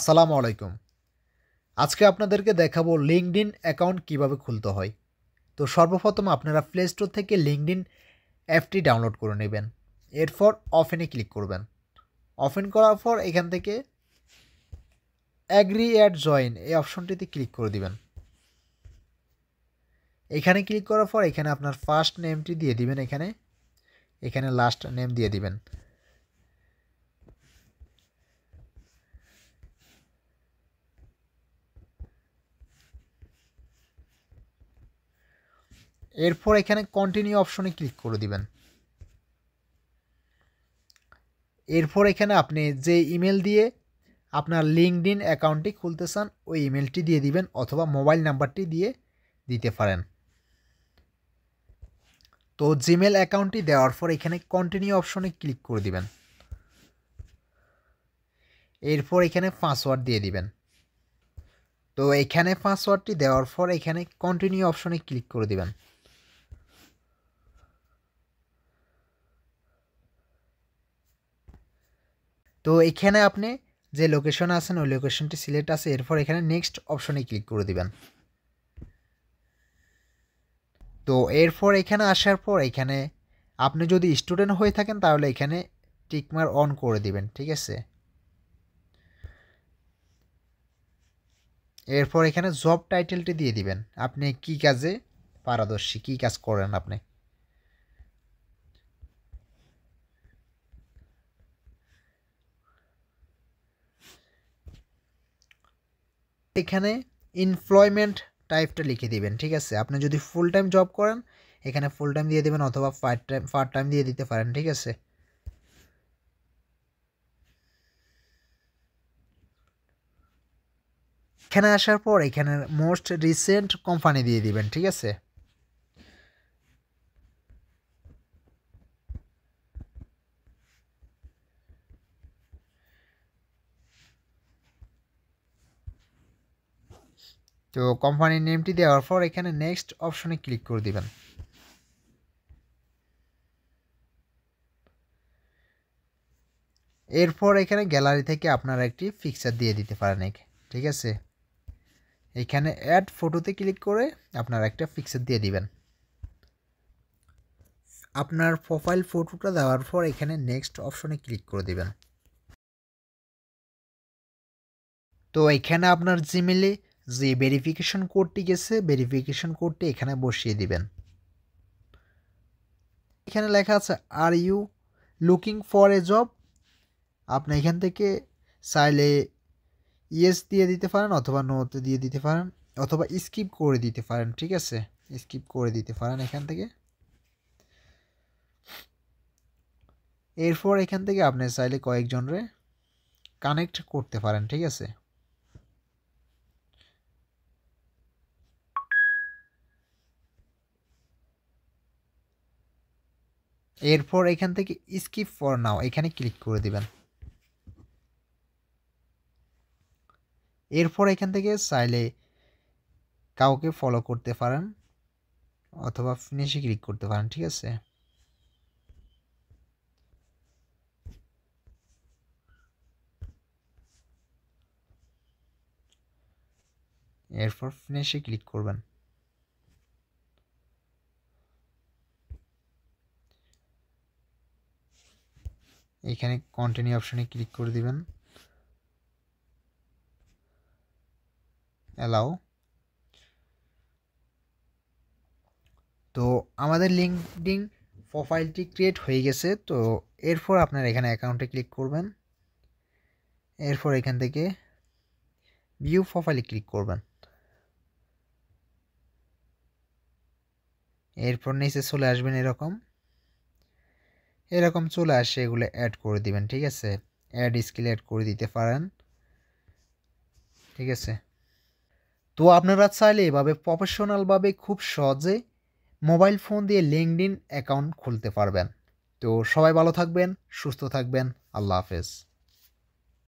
আসসালামু আলাইকুম। আজকে আপনাদেরকে দেখাবো লিঙ্কডইন অ্যাকাউন্ট কিভাবে খুলতে হয়। তো সর্বপ্রথম আপনারা প্লে স্টোর থেকে লিঙ্কডইন অ্যাপটি ডাউনলোড করে নেবেন। এরপর ওপেনে ক্লিক করবেন। ওপেন করার পর এখান থেকে অ্যাগ্রি অ্যাড জয়েন এই অপশনটিতে ক্লিক করে দিবেন। এখানে ক্লিক করার পর এখানে আপনার ফার্স্ট নেমটি দিয়ে দিবেন, এখানে লাস্ট নেম দিয়ে দিবেন। এরপর এখানে কন্টিনিউ অপশনে ক্লিক করে দিবেন। এরপর এখানে আপনি যে ইমেল দিয়ে আপনার লিঙ্কডইন অ্যাকাউন্টটি খুলতে চান ওই ইমেলটি দিয়ে দিবেন অথবা মোবাইল নাম্বারটি দিয়ে দিতে পারেন। তো জিমেল অ্যাকাউন্টটি দেওয়ার পর এখানে কন্টিনিউ অপশনে ক্লিক করে দিবেন। এরপর এখানে পাসওয়ার্ড দিয়ে দিবেন। তো এখানে পাসওয়ার্ডটি দেওয়ার পর এখানে কন্টিনিউ অপশনে ক্লিক করে দিবেন। তো এখানে আপনি যে লোকেশনে আছেন ওই লোকেশনটি সিলেক্ট আছে, এরপর এখানে নেক্সট অপশনে ক্লিক করে দিবেন। তো এরপর এখানে আসার পর এখানে আপনি যদি স্টুডেন্ট হয়ে থাকেন তাহলে এখানে টিকমার অন করে দিবেন, ঠিক আছে। এরপর এখানে জব টাইটেলটি দিয়ে দিবেন, আপনি কি কাজে পারদর্শী, কি কাজ করেন আপনি। এখানে এমপ্লয়মেন্ট টাইপটা লিখে দিবেন, ঠিক আছে। আপনি যদি ফুল টাইম জব করেন এখানে ফুল টাইম দিয়ে দিবেন অথবা পার্ট টাইম দিয়ে দিতে পারেন, ঠিক আছে। এখানে আসার পর এখানে মোস্ট রিসেন্ট কোম্পানি দিয়ে দিবেন, ঠিক আছে। তো কোম্পানির নেমটি দেওয়ার পর এখানে নেক্সট অপশনে ক্লিক করে দিবেন। এরপর এখানে গ্যালারি থেকে আপনারা একটি পিকচার দিয়ে দিতে পারেন, ঠিক আছে। এখানে অ্যাড ফটোতে ক্লিক করে আপনারা একটা পিকচার দিয়ে দিবেন। আপনার প্রোফাইল ফটোটা দেওয়ার পর এখানে নেক্সট অপশনে ক্লিক করে দিবেন। তো এখানে আপনার জিমেলে যে ভেরিফিকেশন কোডটি গেছে ভেরিফিকেশন কোডটি এখানে বসিয়ে দিবেন। এখানে লেখা আছে are you looking for a job. আপনি এখান থেকে চাইলে ইয়েস দিয়ে দিতে পারেন অথবা নোতে দিয়ে দিতে পারেন অথবা স্কিপ করে দিতে পারেন, ঠিক আছে। স্কিপ করে দিতে পারেন এখান থেকে। এরপর এখান থেকে আপনি চাইলে কয়েকজনরে কানেক্ট করতে পারেন, ঠিক আছে। এরপর এখান থেকে স্কিপ ফর নাও এখানে ক্লিক করে দিবেন। এরপর এখান থেকে চাইলে কাউকে ফলো করতে পারেন অথবা ফিনিশে ক্লিক করতে পারেন, ঠিক আছে। এরপর ফিনিশে ক্লিক করবেন। এখানে কন্টিনিউ অপশনে ক্লিক করে দিবেন, অ্যালাউ। তো আমাদের লিঙ্কডইন প্রোফাইলটি ক্রিয়েট হয়ে গেছে। তো এরপর আপনার এখানে অ্যাকাউন্টে ক্লিক করবেন। এরপর এখান থেকে ভিউ প্রোফাইলে ক্লিক করবেন। এরপর নিচে চলে আসবেন, এরকম চলে আসে এগুলো অ্যাড করে দিবেন, ঠিক আছে। অ্যাড স্কিল অ্যাড করে দিতে পারেন, ঠিক আছে। তো আপনারা চাইলে এভাবে প্রফেশনালভাবে খুব সহজে মোবাইল ফোন দিয়ে লিঙ্কডইন অ্যাকাউন্ট খুলতে পারবেন। তো সবাই ভালো থাকবেন, সুস্থ থাকবেন। আল্লাহ হাফেজ।